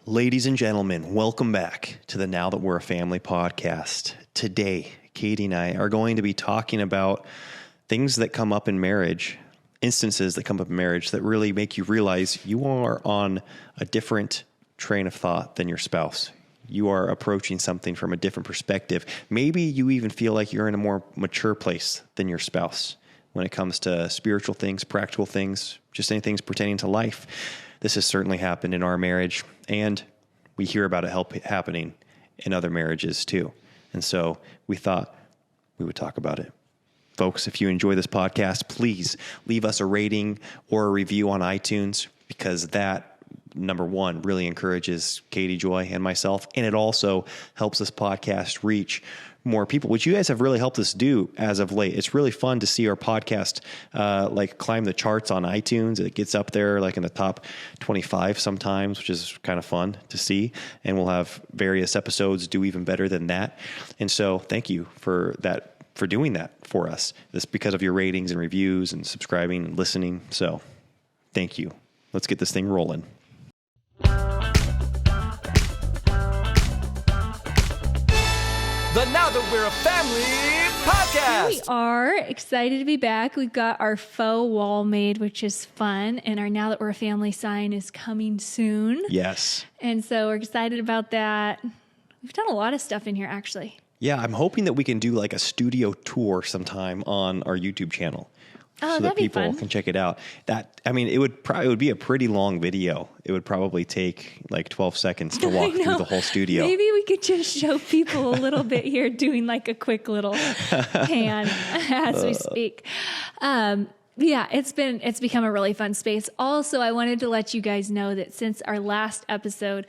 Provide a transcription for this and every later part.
Ladies and gentlemen, welcome back to the Now That We're a Family podcast. Today, Katie and I are going to be talking about things that come up in marriage, instances that come up in marriage that really make you realize you are on a different train of thought than your spouse. You are approaching something from a different perspective. Maybe you even feel like you're in a more mature place than your spouse when it comes to spiritual things, practical things, just anything pertaining to life. This has certainly happened in our marriage, and we hear about it happening in other marriages too. And so we thought we would talk about it. Folks, if you enjoy this podcast, please leave us a rating or a review on iTunes, because that, number one, really encourages Katie Joy and myself, and it also helps this podcast reach more people, which you guys have really helped us do as of late. It's really fun to see our podcast climb the charts on iTunes. It gets up there like in the top 25 sometimes, which is kind of fun to see. And we'll have various episodes do even better than that. And so thank you for that, for doing that for us. This because of your ratings and reviews and subscribing and listening. So thank you. Let's get this thing rolling. The Now That We're a Family podcast. Here we are excited to be back. We've got our faux wall made, which is fun. And our Now That We're a Family sign is coming soon. Yes. And so we're excited about that. We've done a lot of stuff in here, actually. Yeah, I'm hoping that we can do like a studio tour sometime on our YouTube channel. Oh, so that'd that people be fun. can check it out. It would be a pretty long video. It would probably take like 12 seconds to walk through the whole studio. Maybe we could just show people a little bit here, doing like a quick little pan as we speak. Yeah, it's become a really fun space. Also, I wanted to let you guys know that since our last episode,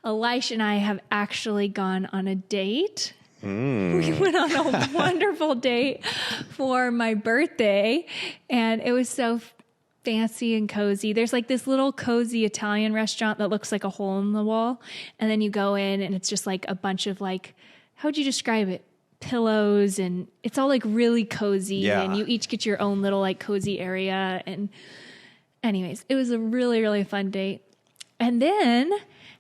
Elisha and I have actually gone on a date. We went on a wonderful date for my birthday, and it was so fancy and cozy. There's like this little cozy Italian restaurant that looks like a hole in the wall, and then you go in and it's just like a bunch of like, how would you describe it? Pillows, and it's all like really cozy, and you each get your own little like cozy area. And anyways, it was a really, really fun date. And then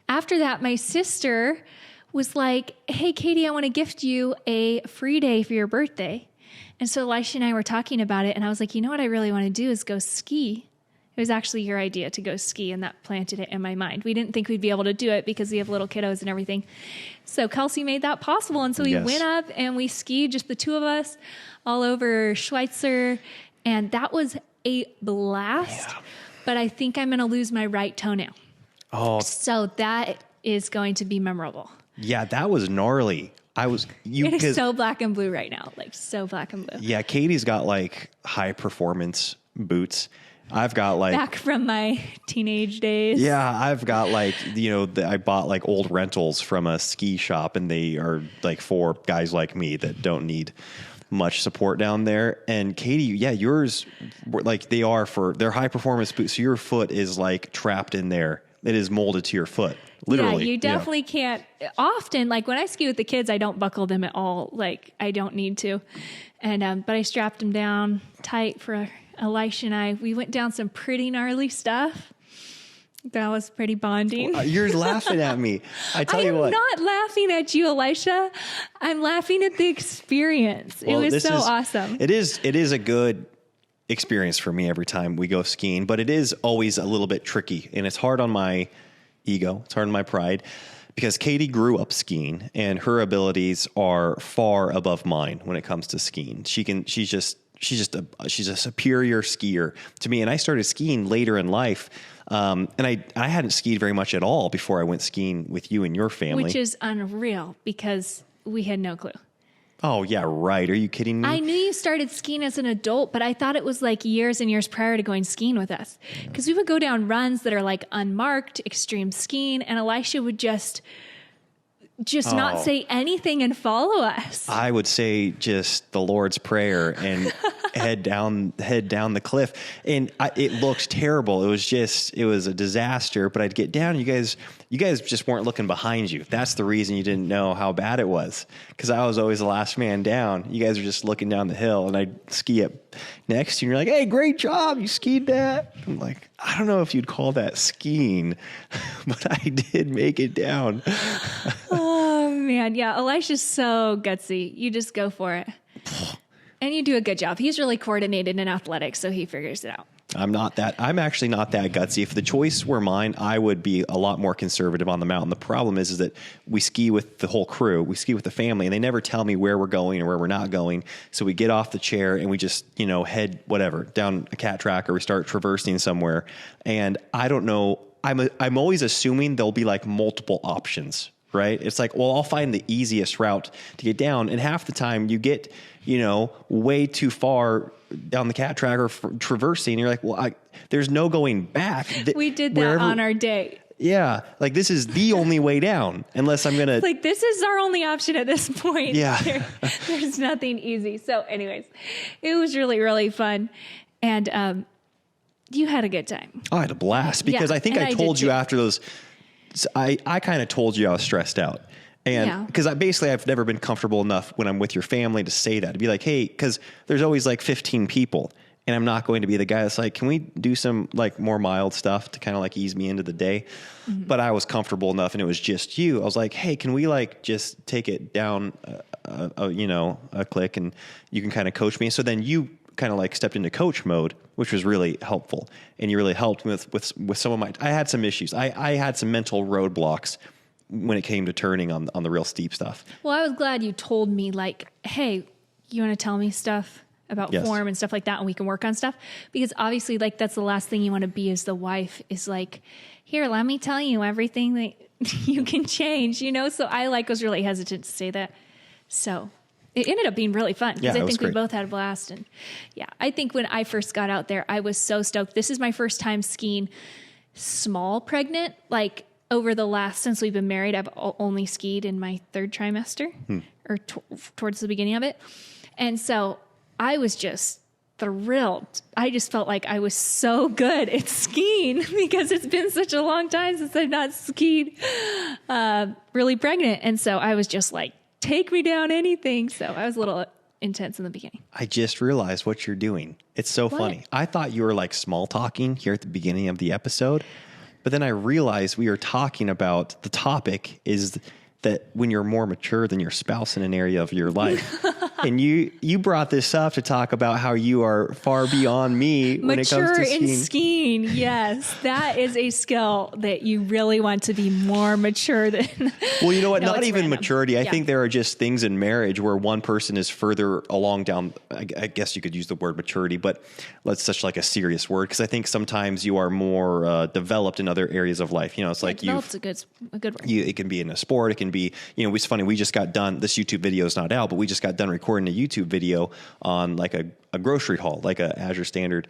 after that, my sister was like, hey, Katie, I want to gift you a free day for your birthday. And so Elisha and I were talking about it, and I was like, you know what I really want to do is go ski. It was actually your idea to go ski, and that planted it in my mind. We didn't think we'd be able to do it because we have little kiddos and everything. So Kelsey made that possible, and so we went up and we skied, just the two of us, all over Schweitzer, and that was a blast. Yeah. But I think I'm going to lose my right toenail. Oh. So that is going to be memorable. Yeah, that was gnarly. It is so black and blue right now, like so black and blue. Yeah, Katie's got like high performance boots. I've got like back from my teenage days. Yeah, I've got like, I bought like old rentals from a ski shop, and they are like for guys like me that don't need much support down there. And Katie, yeah, yours, like they're high performance boots. So your foot is like trapped in there. It is molded to your foot. Literally. Yeah, you definitely can't. Often, like when I ski with the kids, I don't buckle them at all. Like I don't need to. And but I strapped them down tight for Elisha and I. We went down some pretty gnarly stuff. That was pretty bonding. You're laughing at me. I tell you what. I'm not laughing at you, Elisha. I'm laughing at the experience. Well, it was so awesome. It is a good experience for me every time we go skiing, but it is always a little bit tricky, and it's hard on my ego. It's hard on my pride, because Katie grew up skiing, and her abilities are far above mine when it comes to skiing. She's a superior skier to me. And I started skiing later in life. And I hadn't skied very much at all before I went skiing with you and your family. Which is unreal, because we had no clue. Oh, yeah, right. Are you kidding me? I knew you started skiing as an adult, but I thought it was like years and years prior to going skiing with us. Because we would go down runs that are like unmarked, extreme skiing, and Elisha would just not say anything and follow us. I would say just the Lord's Prayer, and head down the cliff, and it looked terrible. It was a disaster. But I'd get down. You guys just weren't looking behind you. That's the reason you didn't know how bad it was, because I was always the last man down. You guys were just looking down the hill, and I'd ski up next to you. And you're like, "Hey, great job! You skied that." I'm like, I don't know if you'd call that skiing, but I did make it down. Oh man, yeah. Elisha's so gutsy. You just go for it. And you do a good job. He's really coordinated in athletics, so he figures it out. I'm actually not that gutsy. If the choice were mine, I would be a lot more conservative on the mountain. The problem is that we ski with the whole crew. We ski with the family, and they never tell me where we're going or where we're not going. So we get off the chair and we just, head whatever down a cat track, or we start traversing somewhere. And I don't know. I'm always assuming there'll be like multiple options, right? It's like, well, I'll find the easiest route to get down. And half the time you get, way too far down the cat track or traversing. And you're like, well, there's no going back. We did that on our date. Yeah. Like, this is the only way down, unless I'm going to. Like, this is our only option at this point. Yeah. There's nothing easy. So anyways, it was really, really fun. And, you had a good time. I had a blast, because I think I told you after those, I kind of told you I was stressed out. And because I've never been comfortable enough when I'm with your family to say that, to be like, hey, because there's always like 15 people, and I'm not going to be the guy that's like, can we do some like more mild stuff to kind of like ease me into the day? Mm-hmm. But I was comfortable enough, and it was just you. I was like, hey, can we like just take it down, a click, and you can kind of coach me. So then you kind of like stepped into coach mode, which was really helpful. And you really helped me with some of I had some issues. I had some mental roadblocks when it came to turning on the real steep stuff. Well, I was glad you told me, like, hey, you want to tell me stuff about form and stuff like that, and we can work on stuff? Because obviously, like, that's the last thing you want to be as the wife, is like, here, let me tell you everything that you can change, So I was really hesitant to say that. So it ended up being really fun, because I think we both had a blast. And I think when I first got out there, I was so stoked. This is my first time skiing small pregnant, like, over the since we've been married. I've only skied in my third trimester or towards the beginning of it. And so I was just thrilled. I just felt like I was so good at skiing, because it's been such a long time since I've not skied really pregnant. And so I was just like, take me down anything. So I was a little intense in the beginning. I just realized what you're doing. It's so funny. I thought you were like small talking here at the beginning of the episode. But then I realized we were talking about, the topic is that when you're more mature than your spouse in an area of your life. And you brought this up to talk about how you are far beyond me when it comes to skiing. Mature in skiing, yes. That is a skill that you really want to be more mature than. Well, you know what? Not even maturity. I think there are just things in marriage where one person is further along down, I guess you could use the word maturity, but that's such like a serious word, because I think sometimes you are more developed in other areas of life. It's like developed's a good word. It can be in a sport. It can be, it's funny. We just got done, this YouTube video is not out, but we just got done recording a YouTube video on like a grocery haul, like a Azure standard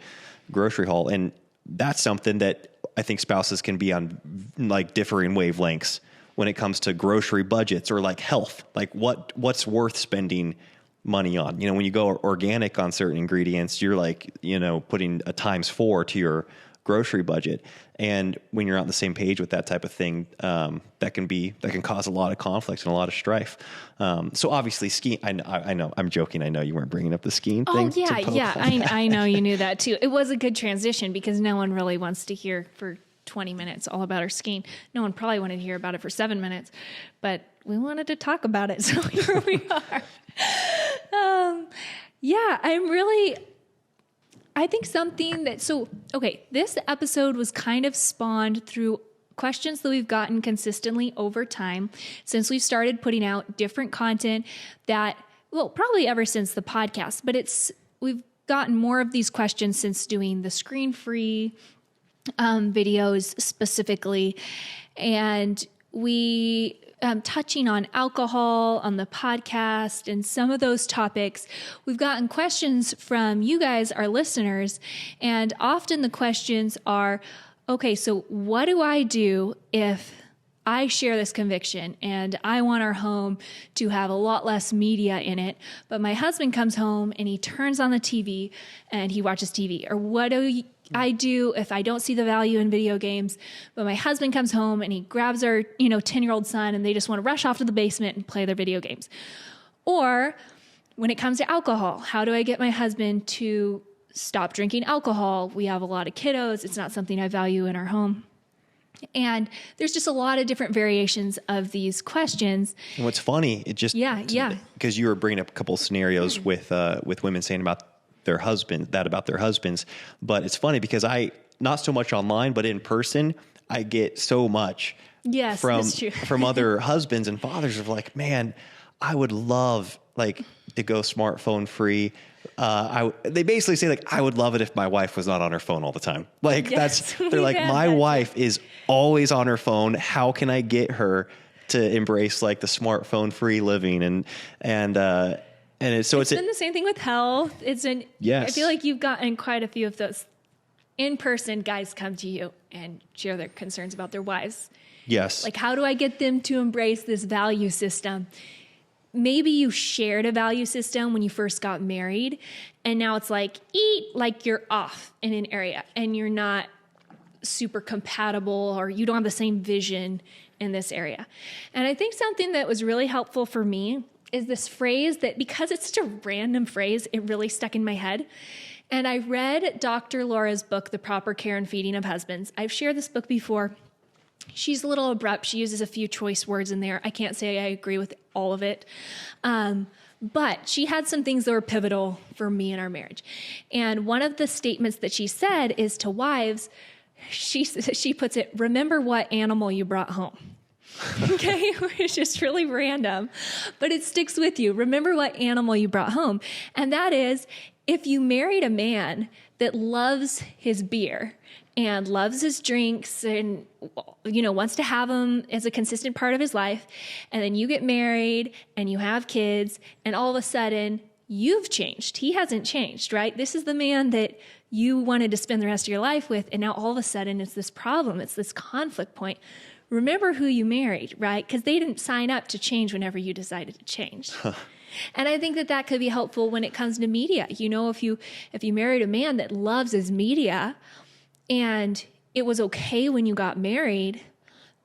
grocery haul. And that's something that I think spouses can be on like differing wavelengths when it comes to grocery budgets, or like health, like what's worth spending money on. When you go organic on certain ingredients, you're like, putting a ×4 to your grocery budget. And when you're on the same page with that type of thing, that can cause a lot of conflict and a lot of strife. So obviously skiing, I know, I'm joking. I know you weren't bringing up the skiing thing. Oh yeah. I know you knew that too. It was a good transition, because no one really wants to hear for 20 minutes all about our skiing. No one probably wanted to hear about it for 7 minutes, but we wanted to talk about it. So here we are. I think something this episode was kind of spawned through questions that we've gotten consistently over time since we've started putting out different content probably ever since the podcast, but we've gotten more of these questions since doing the screen-free videos specifically. And we touching on alcohol on the podcast and some of those topics, we've gotten questions from you guys, our listeners, and often the questions are, okay, so what do I do if I share this conviction and I want our home to have a lot less media in it. But my husband comes home and he turns on the TV and he watches TV. Or what do I do if I don't see the value in video games, but my husband comes home and he grabs our, 10-year-old son and they just want to rush off to the basement and play their video games. Or when it comes to alcohol, how do I get my husband to stop drinking alcohol? We have a lot of kiddos. It's not something I value in our home. And there's just a lot of different variations of these questions. And what's funny, it just because you were bringing up a couple of scenarios with women saying about their husbands, but it's funny because I not so much online, but in person, I get so much from other husbands and fathers of like, man, I would love like to go smartphone free. They basically say like, I would love it if my wife was not on her phone all the time. Like they're like, my wife is always on her phone. How can I get her to embrace like the smartphone free living? And it's been the same thing with health. Yes. I feel like you've gotten quite a few of those in person. Guys come to you and share their concerns about their wives. Yes. Like, how do I get them to embrace this value system? Maybe you shared a value system when you first got married, and now it's like, eat like you're off in an area and you're not super compatible or you don't have the same vision in this area. And I think something that was really helpful for me is this phrase that, because it's such a random phrase, it really stuck in my head. And I read Dr. Laura's book, The Proper Care and Feeding of Husbands. I've shared this book before. She's a little abrupt. She uses a few choice words in there. I can't say I agree with all of it. But she had some things that were pivotal for me in our marriage. And one of the statements that she said is to wives, she puts it, remember what animal you brought home. Okay, it's just really random, but it sticks with you. Remember what animal you brought home. And that is, if you married a man that loves his beer and loves his drinks and, wants to have them as a consistent part of his life, and then you get married and you have kids, and all of a sudden you've changed. He hasn't changed, right? This is the man that you wanted to spend the rest of your life with, and now all of a sudden it's this problem. It's this conflict point. Remember who you married, right? Because they didn't sign up to change whenever you decided to change. And I think that could be helpful when it comes to media. If you married a man that loves his media and it was okay when you got married,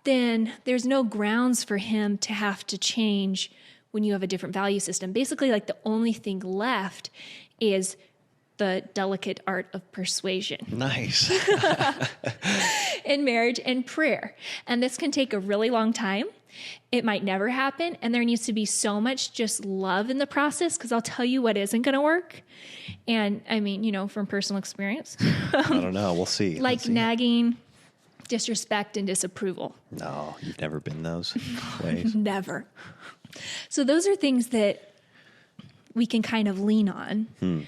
then there's no grounds for him to have to change when you have a different value system. Basically, like the only thing left is the delicate art of persuasion. Nice. In marriage and prayer. And this can take a really long time. It might never happen. And there needs to be so much just love in the process, because I'll tell you what isn't going to work. And I mean, from personal experience. I don't know. We'll see. Like nagging, disrespect, and disapproval. No, you've never been those ways. Never. So those are things that we can kind of lean on.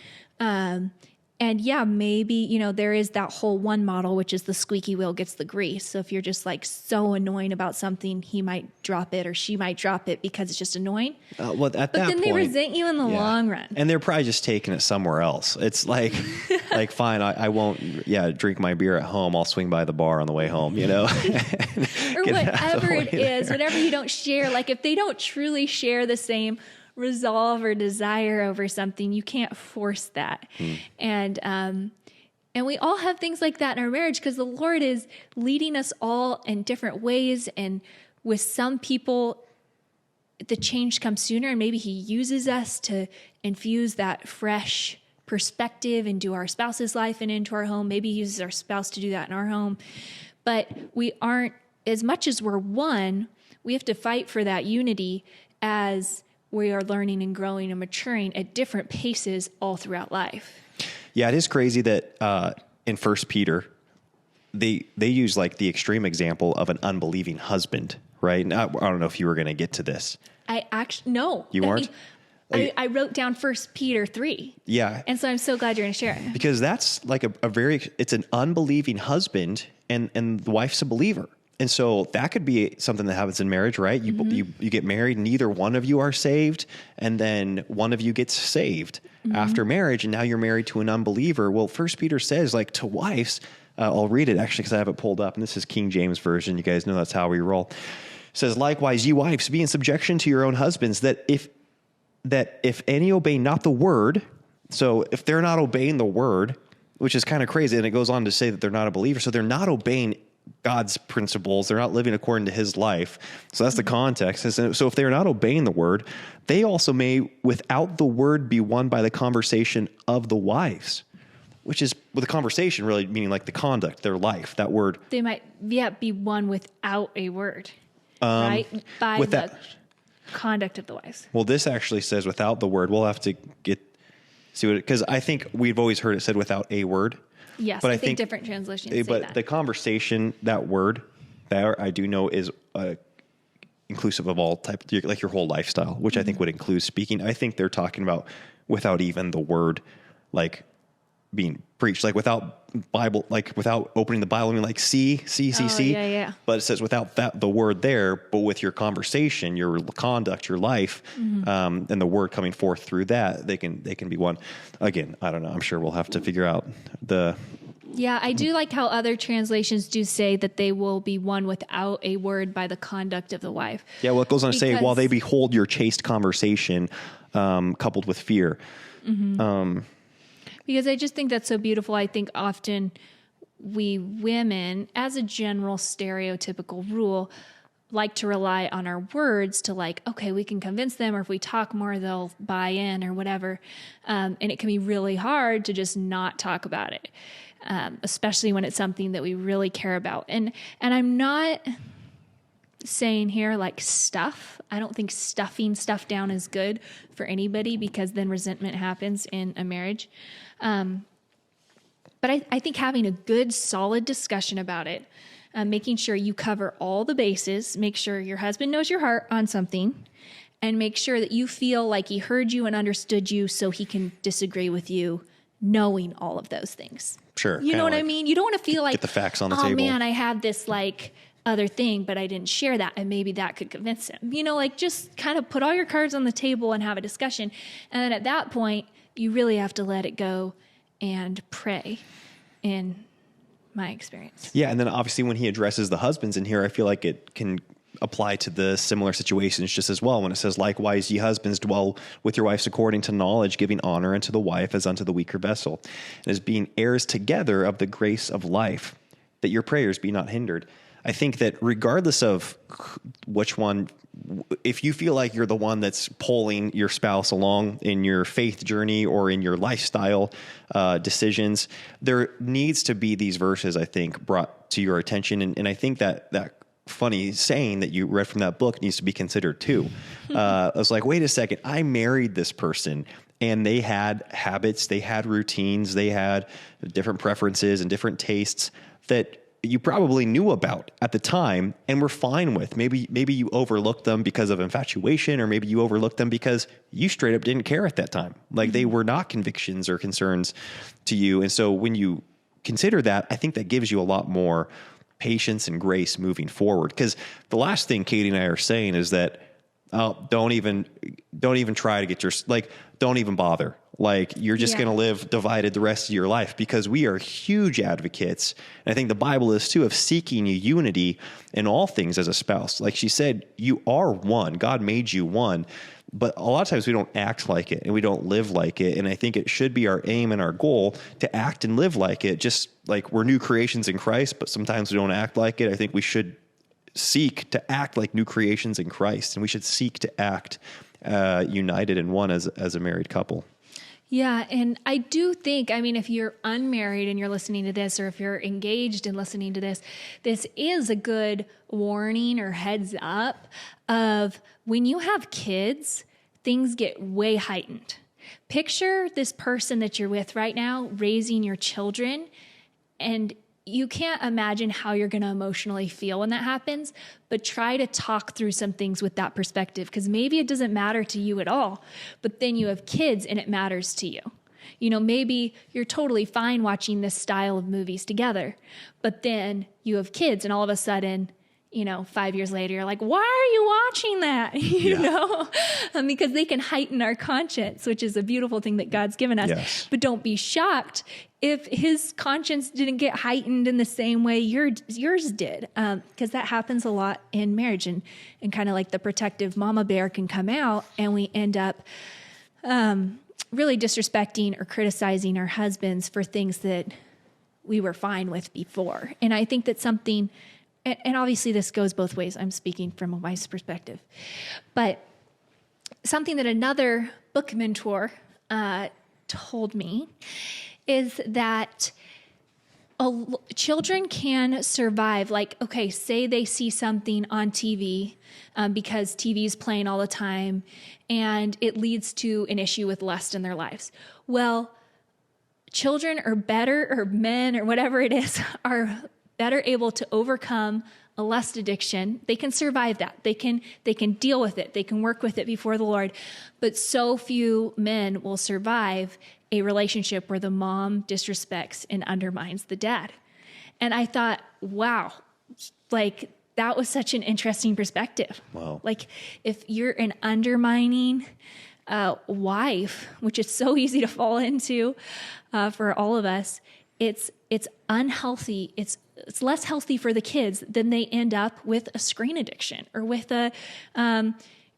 And yeah, maybe, there is that whole one model, which is the squeaky wheel gets the grease. So if you're just like so annoying about something, he might drop it or she might drop it because it's just annoying. But then they resent you in the long run. And they're probably just taking it somewhere else. It's like, fine, I won't, drink my beer at home. I'll swing by the bar on the way home, Or whatever it is, whatever you don't share. Like if they don't truly share the same resolve or desire over something, you can't force that. And we all have things like that in our marriage, because the Lord is leading us all in different ways. And with some people, the change comes sooner, and maybe he uses us to infuse that fresh perspective into our spouse's life and into our home. Maybe he uses our spouse to do that in our home. But we aren't, as much as we're one, we have to fight for that unity as we are learning and growing and maturing at different paces all throughout life. Yeah, it is crazy that in 1 Peter, they use like the extreme example of an unbelieving husband, right? Now, I don't know if you were going to get to this. No. You weren't? I wrote down 1 Peter 3. Yeah. And so I'm so glad you're going to share it. Because that's like it's an unbelieving husband and the wife's a believer. And so that could be something that happens in marriage, right? You get married, neither one of you are saved, and then one of you gets saved after marriage, and now you're married to an unbeliever. Well, 1 Peter says, like, to wives, I'll read it actually because I have it pulled up, and this is King James Version. You guys know that's how we roll. It says, "Likewise, ye wives, be in subjection to your own husbands, that if any obey not the word," so if they're not obeying the word, which is kind of crazy, and it goes on to say that they're not a believer, so they're not obeying God's principles, they're not living according to his life. So that's the context. So if they're not obeying the word, they also may without the word be won by the conversation of the wives, which is with the conversation really meaning like the conduct, their life, that word. They might be won without a word, right? By with the that conduct of the wives. Well, this actually says without the word. We'll have to see what, because I think we've always heard it said without a word. Yes, but I think different translations say but that. the conversation, that word there, I do know is inclusive of all type, like your whole lifestyle, which I think would include speaking. I think they're talking about without even the word, like being preached, like without Bible, like without opening the Bible, I mean like see. Yeah. But it says without the word there, but with your conversation, your conduct, your life, and the word coming forth through that, they can be one. Again, I don't know. I'm sure we'll have to figure out the. Yeah, I do like how other translations do say that they will be won without a word by the conduct of the wife. Yeah, well, it goes on to say, while they behold your chaste conversation, coupled with fear. Because I just think that's so beautiful. I think often we women, as a general stereotypical rule, like to rely on our words to like, okay, we can convince them, or if we talk more, they'll buy in or whatever. And it can be really hard to just not talk about it, especially when it's something that we really care about. And I'm not saying here like stuff. I don't think stuffing stuff down is good for anybody, because then resentment happens in a marriage. But I think having a good, solid discussion about it, making sure you cover all the bases, make sure your husband knows your heart on something, and make sure that you feel like he heard you and understood you so he can disagree with you, knowing all of those things. Sure. You know what I mean? You don't want to feel like, get the facts on the oh table. Man, I had this like other thing, but I didn't share that, and maybe that could convince him. You know, like just kind of put all your cards on the table and have a discussion. And then at that point, you really have to let it go and pray, in my experience. Yeah, and then obviously when he addresses the husbands in here, I feel like it can apply to the similar situations just as well. When it says, "Likewise, ye husbands, dwell with your wives according to knowledge, giving honor unto the wife as unto the weaker vessel, and as being heirs together of the grace of life, that your prayers be not hindered." I think that regardless of which one, if you feel like you're the one that's pulling your spouse along in your faith journey or in your lifestyle decisions, there needs to be these verses, I think, brought to your attention. And I think that funny saying that you read from that book needs to be considered too. I was like, wait a second, I married this person, and they had habits, they had routines, they had different preferences and different tastes that you probably knew about at the time and were fine with. Maybe you overlooked them because of infatuation, or maybe you overlooked them because you straight up didn't care at that time. Like they were not convictions or concerns to you. And so when you consider that, I think that gives you a lot more patience and grace moving forward. Because the last thing Katie and I are saying is that don't even try to get don't even bother. Like you're just going to live divided the rest of your life, because we are huge advocates. And I think the Bible is too, of seeking unity in all things as a spouse. Like she said, you are one. God made you one. But a lot of times we don't act like it and we don't live like it. And I think it should be our aim and our goal to act and live like it. Just like we're new creations in Christ, but sometimes we don't act like it. I think we should seek to act like new creations in Christ, and we should seek to act united in one as a married couple. Yeah, and I do think, I mean, if you're unmarried and you're listening to this, or if you're engaged and listening to this, this is a good warning or heads up of when you have kids, things get way heightened. Picture this person that you're with right now raising your children, and you can't imagine how you're going to emotionally feel when that happens, but try to talk through some things with that perspective, because maybe it doesn't matter to you at all, but then you have kids and it matters to you. You know, maybe you're totally fine watching this style of movies together, but then you have kids and all of a sudden, 5 years later, you're like, why are you watching that? You know, because they can heighten our conscience, which is a beautiful thing that God's given us. Yes. But don't be shocked if his conscience didn't get heightened in the same way yours did, because that happens a lot in marriage, and kind of like the protective mama bear can come out, and we end up really disrespecting or criticizing our husbands for things that we were fine with before. And I think that's something, and obviously this goes both ways. I'm speaking from a wife's perspective, but something that another book mentor told me is that children can survive. Like, okay, say they see something on TV because TV is playing all the time and it leads to an issue with lust in their lives. Well, children are better, or men or whatever it is, are better able to overcome a lust addiction. They can survive that. They can deal with it. They can work with it before the Lord. But so few men will survive a relationship where the mom disrespects and undermines the dad. And I thought, wow, like that was such an interesting perspective. Wow. Like if you're an undermining wife, which is so easy to fall into for all of us, it's unhealthy. It's less healthy for the kids than they end up with a screen addiction, or with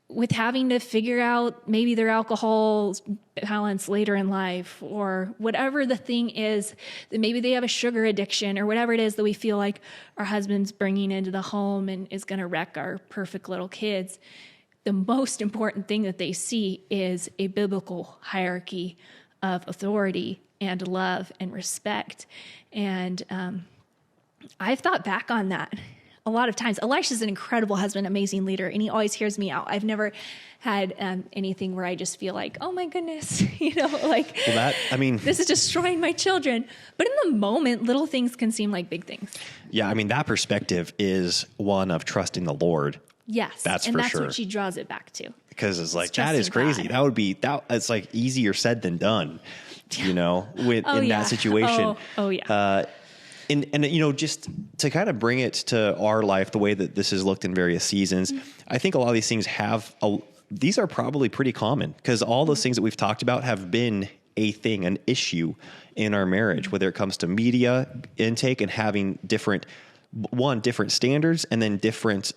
with having to figure out maybe their alcohol balance later in life, or whatever the thing is, that maybe they have a sugar addiction, or whatever it is that we feel like our husband's bringing into the home and is going to wreck our perfect little kids. The most important thing that they see is a biblical hierarchy of authority and love and respect. And I've thought back on that a lot of times. Elisha's an incredible husband, amazing leader, and he always hears me out. I've never had anything where I just feel like, oh my goodness, this is destroying my children. But in the moment, little things can seem like big things. Yeah, I mean, that perspective is one of trusting the Lord. Yes, that's what she draws it back to. Because it's like, that is crazy. God. It's like easier said than done, in that situation. Oh yeah. And just to kind of bring it to our life, the way that this is looked in various seasons, I think a lot of these things these are probably pretty common, because all those things that we've talked about have been an issue in our marriage, whether it comes to media intake and having different standards, and then different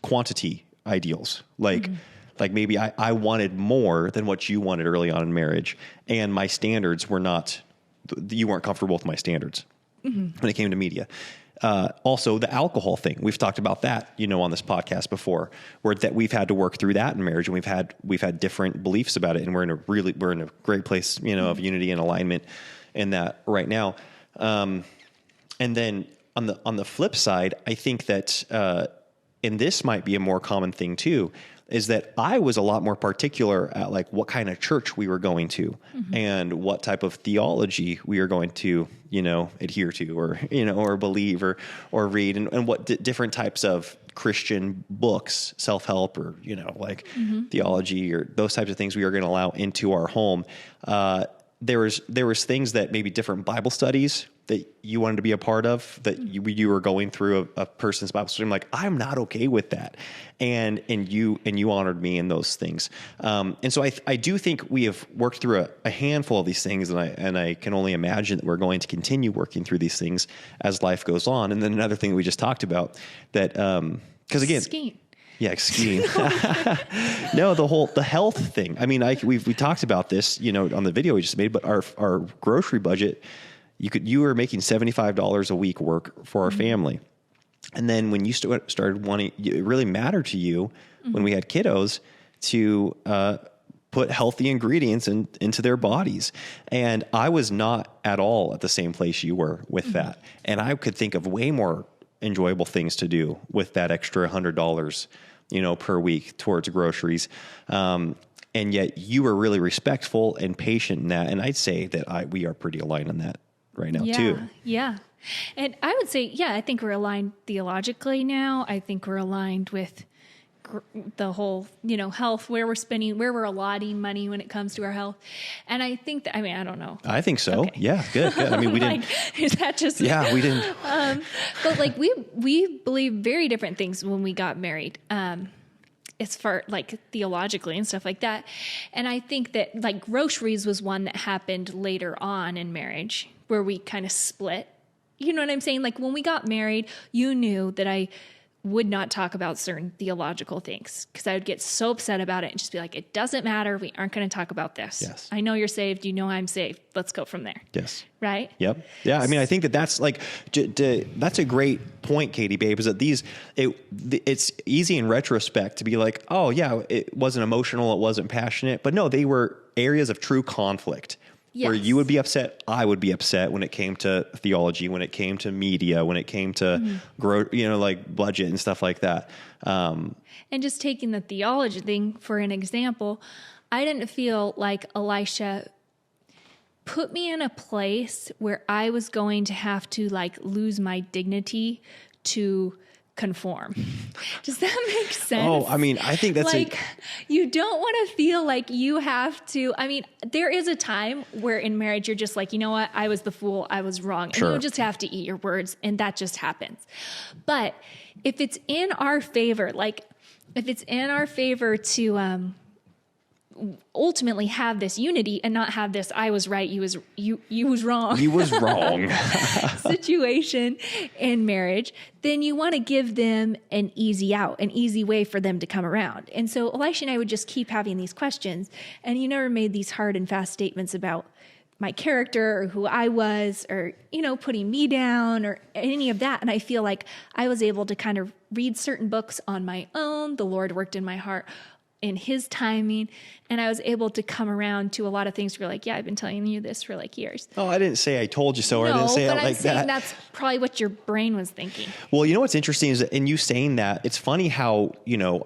quantity ideals. Like maybe I wanted more than what you wanted early on in marriage, and my standards you weren't comfortable with my standards. When it came to media. Also the alcohol thing. We've talked about that, on this podcast before, where that we've had to work through that in marriage, and we've had different beliefs about it, and we're in a great place, of unity and alignment in that right now. And then on the flip side, I think that, and this might be a more common thing too, is that I was a lot more particular at like what kind of church we were going to, and what type of theology we are going to, adhere to, or, or believe, or read, and what different types of Christian books, self-help, or, theology, or those types of things we are going to allow into our home. There was things that maybe different Bible studies that you wanted to be a part of, that you were going through a person's Bible study. I'm like, I'm not okay with that. And you honored me in those things. And so I do think we have worked through a handful of these things, and I can only imagine that we're going to continue working through these things as life goes on. And then another thing we just talked about that, cause again, skiing. Yeah, skiing. No, the health thing. I mean, we talked about this, on the video we just made, but our grocery budget, you were making $75 a week work for our family. And then when you started wanting, it really mattered to you when we had kiddos to put healthy ingredients into their bodies. And I was not at all at the same place you were with that. And I could think of way more enjoyable things to do with that extra $100, per week towards groceries. And yet you were really respectful and patient in that. And I'd say that we are pretty aligned on that right now too. Yeah. And I would say, I think we're aligned theologically now. I think we're aligned with the whole, health, where we're allotting money when it comes to our health. And I think that, I don't know. I think so. Okay. Yeah. Good. I mean, we didn't. Is that just? Yeah, we didn't. But like we believe very different things when we got married. As far like theologically and stuff like that. And I think that like groceries was one that happened later on in marriage where we kind of split. You know what I'm saying? Like when we got married, you knew that I would not talk about certain theological things because I would get so upset about it and just be like, it doesn't matter. We aren't going to talk about this. Yes. I know you're saved. You know I'm saved. Let's go from there. Yes. Right? Yep. Yeah. I mean, I think that's like, that's a great point, Katie, babe, is that it's easy in retrospect to be like, oh yeah, it wasn't emotional. It wasn't passionate, but no, they were areas of true conflict. Yes. Where you would be upset, I would be upset when it came to theology, when it came to media, when it came to like budget and stuff like that. And just taking the theology thing for an example, I didn't feel like Elisha put me in a place where I was going to have to like lose my dignity to conform. Does that make sense? Oh, I mean, I think that's like you don't want to feel like you have to. I mean, there is a time where in marriage you're just like, you know what? I was the fool. I was wrong. Sure. And you just have to eat your words, and that just happens. But if it's in our favor, to ultimately have this unity and not have this I was right, you was wrong. You was wrong situation in marriage, then you want to give them an easy out, an easy way for them to come around. And so Elisha and I would just keep having these questions, and you never made these hard and fast statements about my character or who I was or, putting me down or any of that. And I feel like I was able to kind of read certain books on my own. The Lord worked in my heart in his timing. And I was able to come around to a lot of things where like, yeah, I've been telling you this for like years. Oh, I didn't say I told you so, or I didn't say it like that. I'm saying that's probably what your brain was thinking. Well, what's interesting is that in you saying that, it's funny how,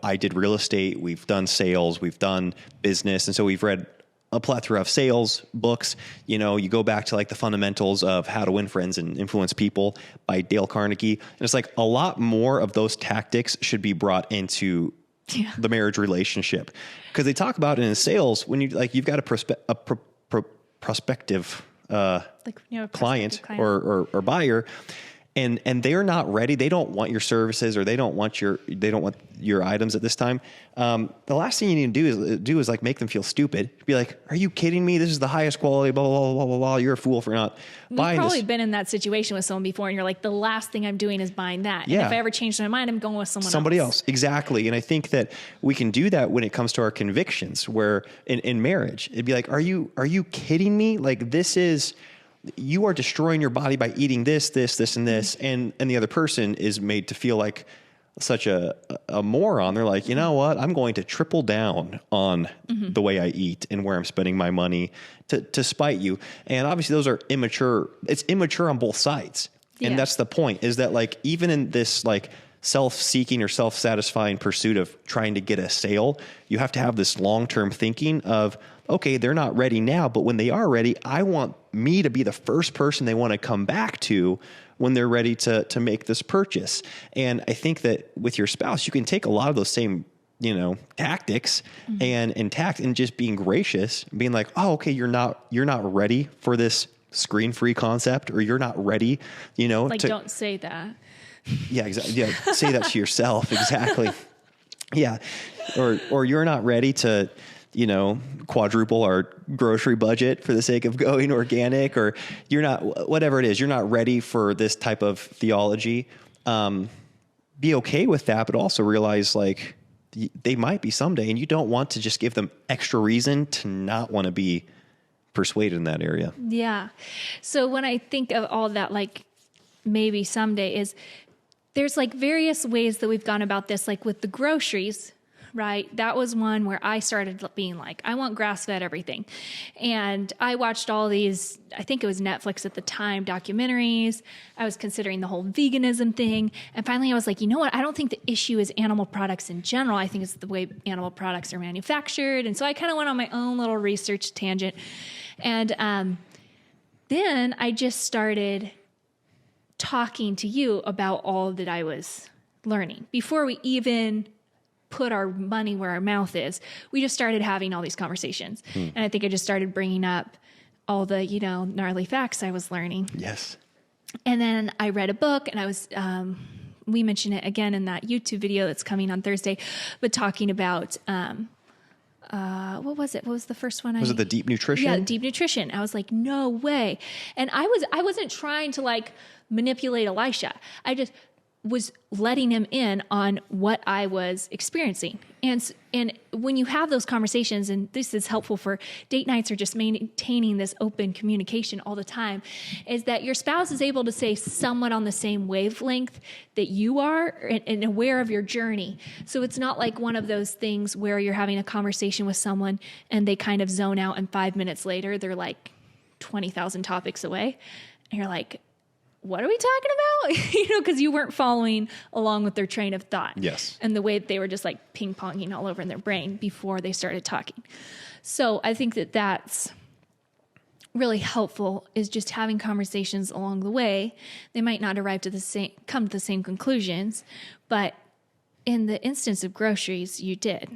I did real estate, we've done sales, we've done business. And so we've read a plethora of sales books. You go back to like the fundamentals of How to Win Friends and Influence People by Dale Carnegie. And it's like a lot more of those tactics should be brought into the marriage relationship, because they talk about it in sales when you've got a prospective client or buyer, and they're not ready. They don't want your services, or they don't want your items at this time. The last thing you need to do is like make them feel stupid. Be like, are you kidding me? This is the highest quality, blah, blah, blah, blah, blah, blah. You're a fool for not buying this. You've probably been in that situation with someone before, and you're like, the last thing I'm doing is buying that. Yeah. And if I ever change my mind, I'm going with somebody else. Exactly. And I think that we can do that when it comes to our convictions, where in marriage, it'd be like, are you kidding me? Like, you are destroying your body by eating this, and this. And the other person is made to feel like such a moron. They're like, you know what? I'm going to triple down on the way I eat and where I'm spending my money to spite you. And obviously those are immature. It's immature on both sides. Yeah. And that's the point, is that like, even in this like self-seeking or self-satisfying pursuit of trying to get a sale, you have to have this long-term thinking of, okay, they're not ready now, but when they are ready, I want me to be the first person they want to come back to when they're ready to make this purchase. And I think that with your spouse, you can take a lot of those same, tactics and tact, and just being gracious, being like, oh, okay, you're not ready for this screen-free concept, or you're not ready, don't say that. Yeah, exactly. Yeah, say that to yourself. Exactly. Yeah. Or you're not ready to, quadruple our grocery budget for the sake of going organic, or you're not, whatever it is, you're not ready for this type of theology. Be okay with that, but also realize like they might be someday, and you don't want to just give them extra reason to not want to be persuaded in that area. Yeah. So when I think of all that, like maybe someday, there's like various ways that we've gone about this, like with the groceries, right? That was one where I started being like, I want grass-fed everything. And I watched all these, I think it was Netflix at the time, documentaries. I was considering the whole veganism thing. And finally I was like, you know what? I don't think the issue is animal products in general. I think it's the way animal products are manufactured. And so I kind of went on my own little research tangent. And then I just started talking to you about all that I was learning before we even put our money where our mouth is. We just started having all these conversations. And I think I just started bringing up all the, gnarly facts I was learning. Yes. And then I read a book, and I was, we mentioned it again in that YouTube video that's coming on Thursday, but talking about, what was it? What was the first one? Was it the deep nutrition? Yeah, deep nutrition. I was like, no way. And I wasn't trying to like manipulate Elisha. I just was letting him in on what I was experiencing. And when you have those conversations, and this is helpful for date nights or just maintaining this open communication all the time, is that your spouse is able to stay somewhat on the same wavelength that you are and aware of your journey. So it's not like one of those things where you're having a conversation with someone and they kind of zone out, and 5 minutes later, they're like 20,000 topics away. And you're like, what are we talking about? Because you weren't following along with their train of thought. Yes. And the way that they were just like ping-ponging all over in their brain before they started talking. So I think that that's really helpful, is just having conversations along the way. They might not come to the same conclusions, but in the instance of groceries, you did.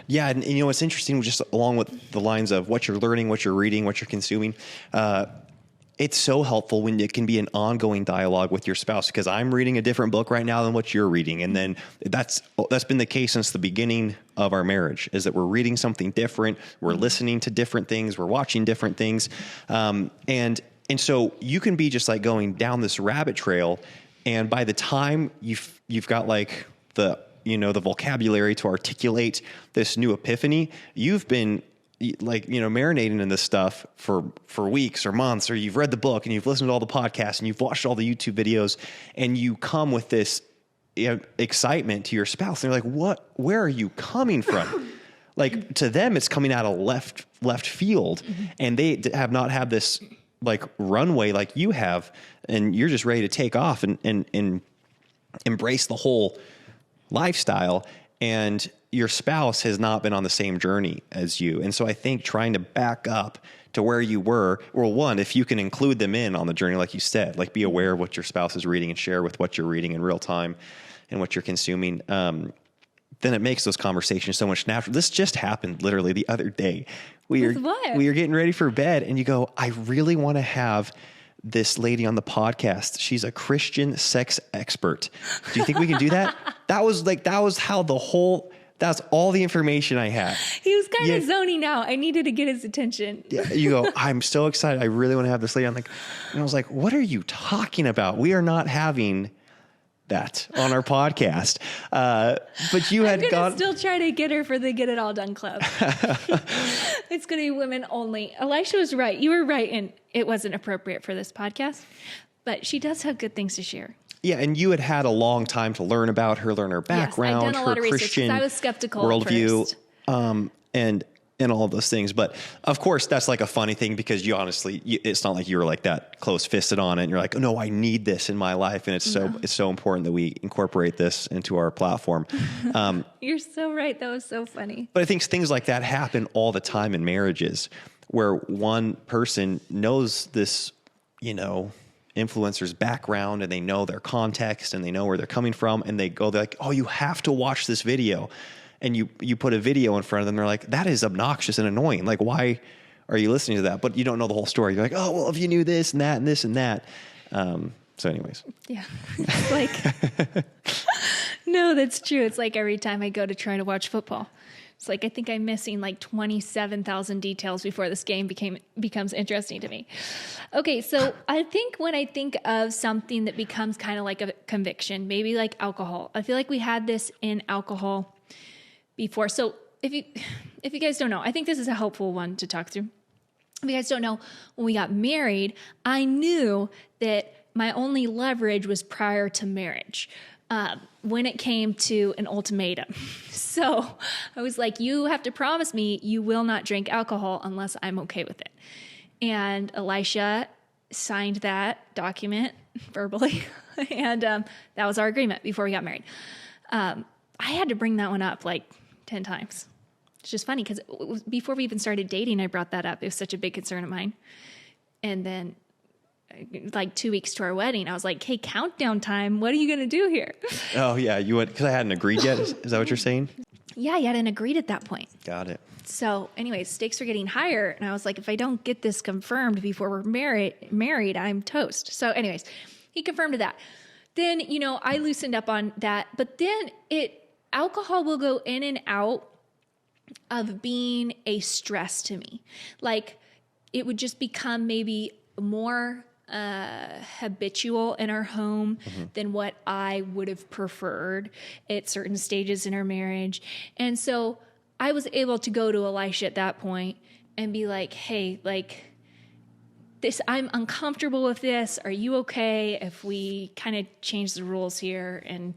Yeah. And it's interesting, just along with the lines of what you're learning, what you're reading, what you're consuming, it's so helpful when it can be an ongoing dialogue with your spouse, because I'm reading a different book right now than what you're reading. And then that's been the case since the beginning of our marriage, is that we're reading something different. We're listening to different things. We're watching different things. And so you can be just like going down this rabbit trail. And by the time you've got like the vocabulary to articulate this new epiphany, you've been marinating in this stuff for weeks or months, or you've read the book and you've listened to all the podcasts and you've watched all the YouTube videos, and you come with this excitement to your spouse. And they're like, where are you coming from? Like, to them, it's coming out of left field, and they have not had this like runway like you have, and you're just ready to take off and embrace the whole lifestyle. And your spouse has not been on the same journey as you. And so I think trying to back up to where you were, well, one, if you can include them in on the journey, like you said, like be aware of what your spouse is reading and share with what you're reading in real time and what you're consuming, then it makes those conversations so much natural. This just happened literally the other day. We were getting ready for bed, and you go, I really want to have this lady on the podcast. She's a Christian sex expert. Do you think we can do that? That's all the information I had. He was kind of zoning out. I needed to get his attention. Yeah, you go, I'm so excited. I really want to have this lady on. And I was like, what are you talking about? We are not having that on our podcast. But you had gone. Still try to get her for the Get It All Done Club. It's going to be women only. Elisha was right. You were right. And it wasn't appropriate for this podcast, but she does have good things to share. Yeah, and you had a long time to learn about her, learn her background, yes, I'd done a lot her of research, Christian 'cause I was skeptical worldview, at and all of those things. But of course, that's like a funny thing, because you honestly, it's not like you were like that close fisted on it. And you're like, oh, no, I need this in my life, and it's so important that we incorporate this into our platform. You're so right. That was so funny. But I think things like that happen all the time in marriages, where one person knows this, influencer's background, and they know their context, and they know where they're coming from, and they're like, oh, you have to watch this video. And you put a video in front of them, they're like, that is obnoxious and annoying. Like, why are you listening to that? But you don't know the whole story. You're like, oh, well, if you knew this and that and this and that. So anyways. Yeah. It's like, no, that's true. It's like every time I go to try to watch football, it's like, I think I'm missing like 27,000 details before this game becomes interesting to me. Okay. So I think when I think of something that becomes kind of like a conviction, maybe like alcohol, I feel like we had this in alcohol before. So if you guys don't know, I think this is a helpful one to talk through. If you guys don't know, when we got married, I knew that my only leverage was prior to marriage. When it came to an ultimatum. So I was like, you have to promise me you will not drink alcohol unless I'm okay with it. And Elisha signed that document verbally. And that was our agreement before we got married. I had to bring that one up like 10 times. It's just funny because before we even started dating, I brought that up. It was such a big concern of mine. And then like 2 weeks to our wedding. I was like, hey, countdown time. What are you going to do here? Oh yeah. You would, cause I hadn't agreed yet. Is that what you're saying? Yeah, you hadn't agreed at that point. Got it. So anyways, stakes are getting higher. And I was like, if I don't get this confirmed before we're married, I'm toast. So anyways, he confirmed that. Then, I loosened up on that, but then alcohol will go in and out of being a stress to me. Like it would just become maybe more habitual in our home than what I would have preferred at certain stages in our marriage. And so I was able to go to Elisha at that point and be like, hey, like this, I'm uncomfortable with this. Are you okay if we kind of change the rules here and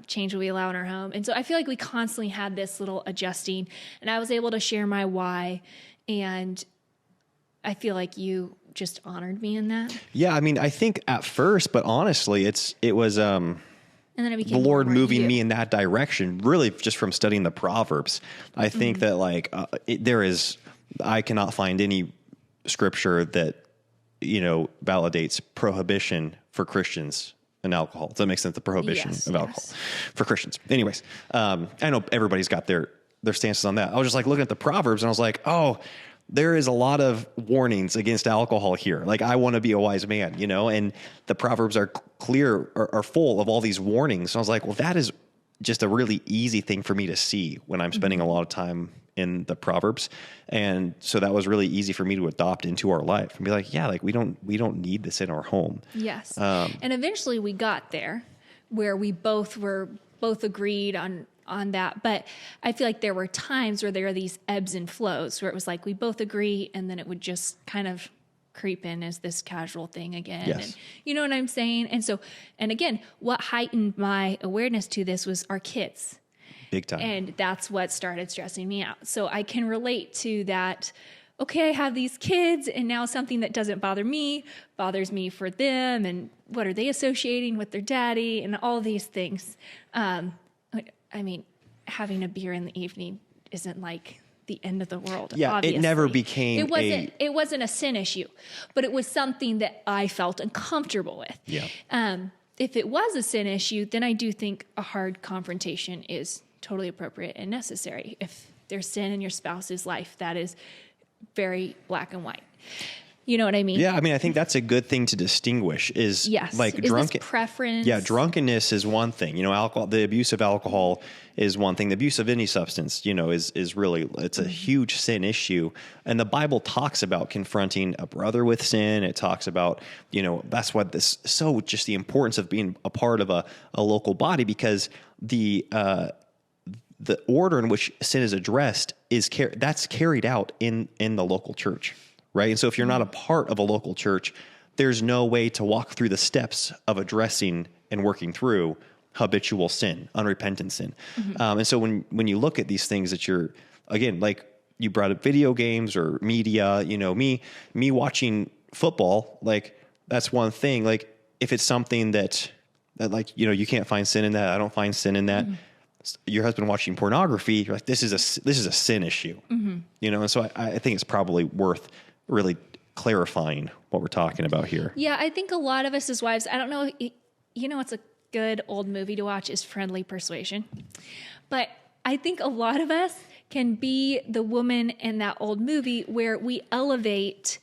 change what we allow in our home? And so I feel like we constantly had this little adjusting, and I was able to share my why. And I feel like you just honored me in that. Yeah. I mean, I think at first, but honestly, it was, and then it became the Lord more moving me in that direction, really just from studying the Proverbs. I think that like, I cannot find any scripture that, validates prohibition for Christians in alcohol. Does that make sense? The prohibition of alcohol for Christians. Anyways, I know everybody's got their stances on that. I was just like looking at the Proverbs and I was like, oh, there is a lot of warnings against alcohol here. Like I want to be a wise man, and the Proverbs are clear, are full of all these warnings. So I was like, well, that is just a really easy thing for me to see when I'm spending a lot of time in the Proverbs. And so that was really easy for me to adopt into our life and be like, yeah, like we don't need this in our home. Yes. And eventually we got there where we both agreed on that. But I feel like there were times where there are these ebbs and flows where it was like, we both agree. And then it would just kind of creep in as this casual thing again. Yes. And you know what I'm saying? And so, and again, what heightened my awareness to this was our kids. Big time. And that's what started stressing me out. So I can relate to that. Okay, I have these kids, and now something that doesn't bother me bothers me for them. And what are they associating with their daddy and all these things? I mean, having a beer in the evening isn't like the end of the world. Yeah, obviously. it never became it wasn't a sin issue, but it was something that I felt uncomfortable with. Yeah. If it was a sin issue, then I do think a hard confrontation is totally appropriate and necessary. If there's sin in your spouse's life, that is very black and white. You know what I mean? Yeah, I mean, I think that's a good thing to distinguish is like preference. Yeah, drunkenness is one thing. Alcohol, the abuse of alcohol is one thing. The abuse of any substance, is really, it's a huge sin issue. And the Bible talks about confronting a brother with sin. It talks about, that's what just the importance of being a part of a local body, because the order in which sin is addressed that's carried out in the local church. Right. And so if you're not a part of a local church, there's no way to walk through the steps of addressing and working through habitual sin, unrepentant sin. And so when you look at these things that you're, again, like you brought up video games or media, me watching football, like that's one thing. Like if it's something that like, you can't find sin in that. I don't find sin in that. Your husband watching pornography, you're like, this is a sin issue, And so I think it's probably worth really clarifying what we're talking about here. Yeah, I think a lot of us as wives, I don't know, what's a good old movie to watch is Friendly Persuasion. But I think a lot of us can be the woman in that old movie where we elevate,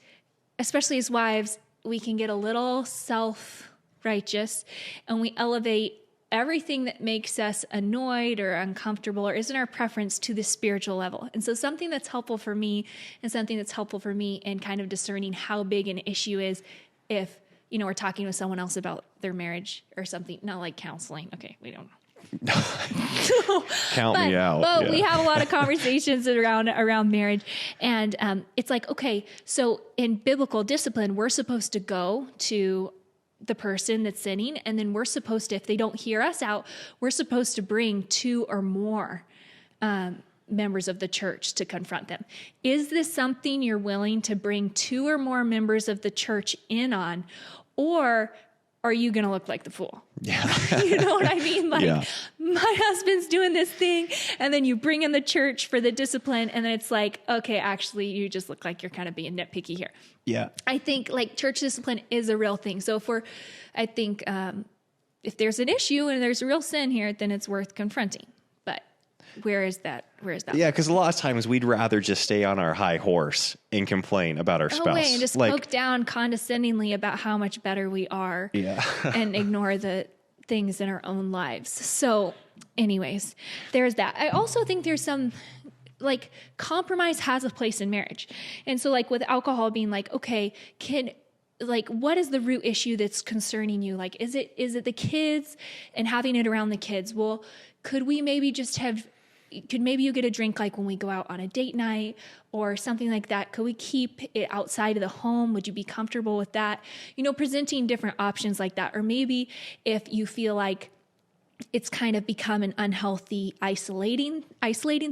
especially as wives, we can get a little self-righteous and we elevate everything that makes us annoyed or uncomfortable or isn't our preference to the spiritual level. And so something that's helpful for me in kind of discerning how big an issue is if, we're talking with someone else about their marriage or something, not like counseling. Okay, we don't Count me out. But we have a lot of conversations around marriage. And it's like, okay, so in biblical discipline, we're supposed to go to the person that's sinning. And then we're supposed to, if they don't hear us out, we're supposed to bring 2 or more members of the church to confront them. Is this something you're willing to bring 2 or more members of the church in on? Or are you going to look like the fool? Yeah. You know what I mean? Like, Yeah. my husband's doing this thing, and then you bring in the church for the discipline, and then it's like, okay, actually, you just look like you're kind of being nitpicky here. Yeah. I think like church discipline is a real thing. So I think if there's an issue and there's a real sin here, then it's worth confronting. But where is that? Yeah, because a lot of times we'd rather just stay on our high horse and complain about our spouse. And just poke down condescendingly about how much better we are. Yeah. And ignore the things in our own lives. So anyways, there's that. I also think there's some like compromise has a place in marriage. And so like with alcohol being like, okay, what is the root issue that's concerning you? Like, is it the kids and having it around the kids? Well, could maybe you get a drink like when we go out on a date night or something like that? Could we keep it outside of the home? Would you be comfortable with that? Presenting different options like that. Or maybe if you feel like it's kind of become an unhealthy, isolating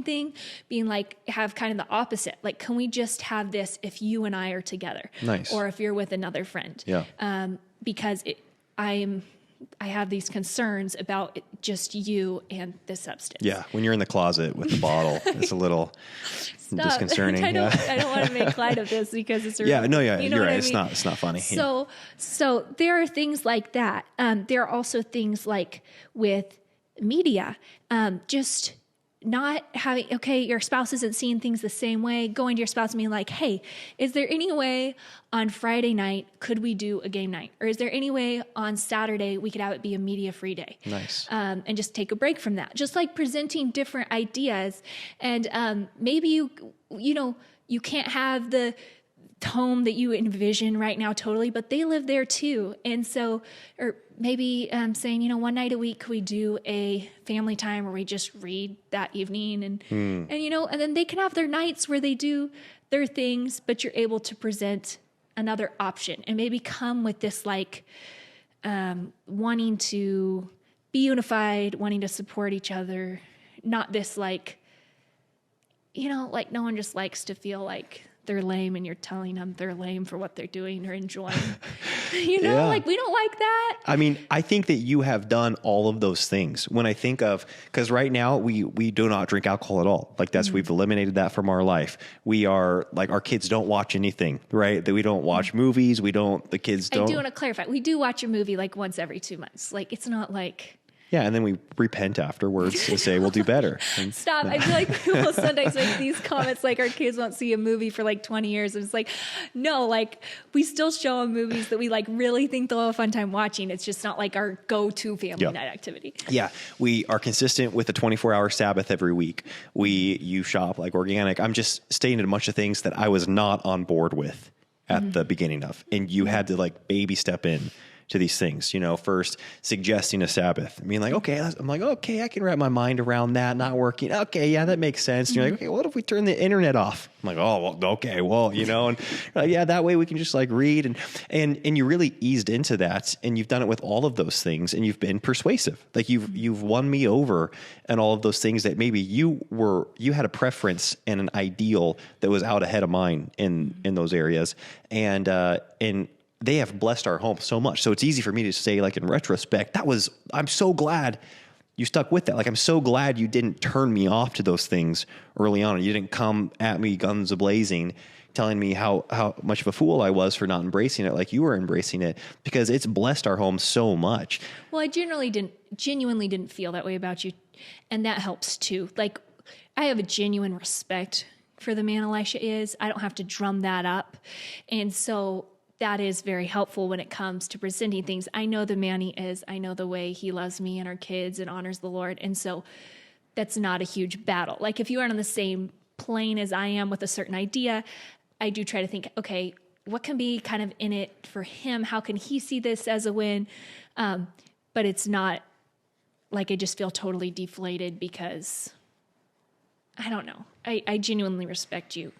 thing, being like, have kind of the opposite. Like, can we just have this if you and I are together? Nice. Or if you're with another friend? Yeah. Because I have these concerns about just you and the substance. Yeah. When you're in the closet with the bottle, it's a little disconcerting. I don't want to make light of this because it's you're right. It's mean? not funny. So there are things like that. There are also things like with media, just not having, okay, your spouse isn't seeing things the same way, going to your spouse and being like, hey, is there any way on Friday night could we do a game night? Or is there any way on Saturday we could have it be a media-free day? Nice. And just take a break from that. Just like presenting different ideas. And maybe you can't have the home that you envision right now totally, but they live there too. And so, or maybe saying, one night a week, could we do a family time where we just read that evening and then they can have their nights where they do their things, but you're able to present another option and maybe come with this like wanting to be unified, wanting to support each other, not this like, like no one just likes to feel like they're lame and you're telling them they're lame for what they're doing or enjoying. Like we don't like that. I mean, I think that you have done all of those things. When I think of, because right now we do not drink alcohol at all. Like we've eliminated that from our life. We are like, our kids don't watch anything, right? That we don't watch movies. The kids don't. I do want to clarify. We do watch a movie like once every 2 months. Like it's not like. Yeah, and then we repent afterwards and say we'll do better. And, Stop. I feel like people sometimes make these comments like our kids won't see a movie for like 20 years. And it's like, no, like we still show them movies that we like really think they'll have a fun time watching. It's just not like our go-to family night activity. Yeah, we are consistent with a 24-hour Sabbath every week. You shop like organic. I'm just stating a bunch of things that I was not on board with at the beginning of. And you had to like baby step in to these things, first suggesting a Sabbath, being like, okay, I'm like, okay, I can wrap my mind around that not working. Okay. Yeah, that makes sense. And you're like, okay, what if we turn the internet off? I'm like, oh, well, okay, well, and yeah, that way we can just like read and you really eased into that and you've done it with all of those things and you've been persuasive. Like you've won me over and all of those things that maybe you had a preference and an ideal that was out ahead of mine in those areas. And they have blessed our home so much. So it's easy for me to say, like, in retrospect, I'm so glad you stuck with that. Like, I'm so glad you didn't turn me off to those things early on. You didn't come at me guns a-blazing, telling me how much of a fool I was for not embracing it like you were embracing it, because it's blessed our home so much. Well, I genuinely didn't feel that way about you. And that helps too. Like, I have a genuine respect for the man Elisha is. I don't have to drum that up. And so that is very helpful when it comes to presenting things. I know the man he is. I know the way he loves me and our kids and honors the Lord. And so that's not a huge battle. Like if you aren't on the same plane as I am with a certain idea, I do try to think, okay, what can be kind of in it for him? How can he see this as a win? But it's not like I just feel totally deflated because I don't know. I genuinely respect you.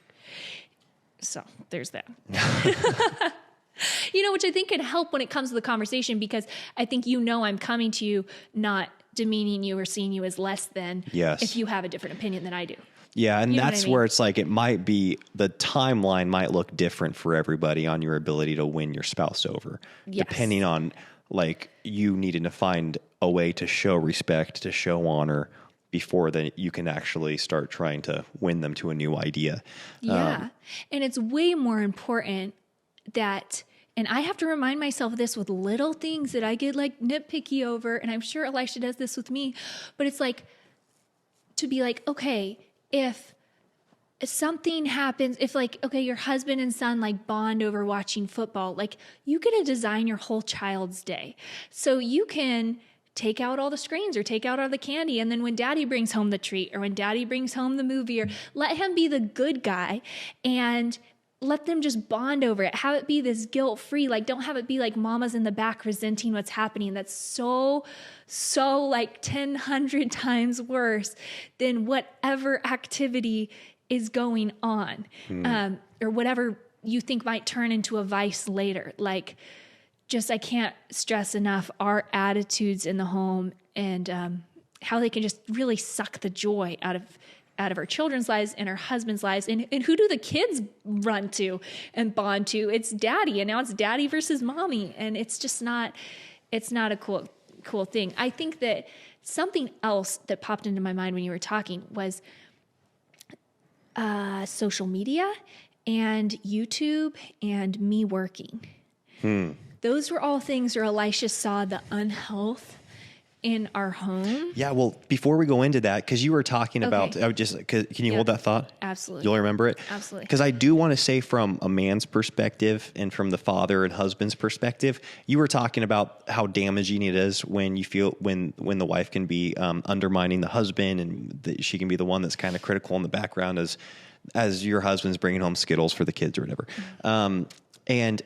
So there's that. Which I think can help when it comes to the conversation, because I think I'm coming to you not demeaning you or seeing you as less than if you have a different opinion than I do. Yeah, and that's where it's like it might be the timeline might look different for everybody on your ability to win your spouse over, depending on like you needing to find a way to show respect, to show honor before then you can actually start trying to win them to a new idea. Yeah. And it's way more important that, and I have to remind myself of this with little things that I get like nitpicky over, and I'm sure Elisha does this with me, but it's like to be like, okay, if something happens, if like, okay, your husband and son like bond over watching football, like you get to design your whole child's day. So you can take out all the screens or take out all the candy. And then when daddy brings home the treat or when daddy brings home the movie, or let him be the good guy and let them just bond over it. Have it be this guilt-free, like don't have it be like mama's in the back resenting what's happening. That's so like 10, 100 times worse than whatever activity is going on, or whatever you think might turn into a vice later. Like, just, I can't stress enough our attitudes in the home and how they can just really suck the joy out of our children's lives and our husband's lives. And who do the kids run to and bond to? It's daddy, and now it's daddy versus mommy, and it's just not. It's not a cool thing. I think that something else that popped into my mind when you were talking was social media and YouTube and me working. Those were all things where Elisha saw the unhealth in our home. Yeah, well, before we go into that, because you were talking about, I would just, can you hold that thought? Absolutely. You'll remember it? Absolutely. Because I do want to say from a man's perspective and from the father and husband's perspective, you were talking about how damaging it is when you feel, when the wife can be undermining the husband, and she can be the one that's kind of critical in the background as your husband's bringing home Skittles for the kids or whatever. And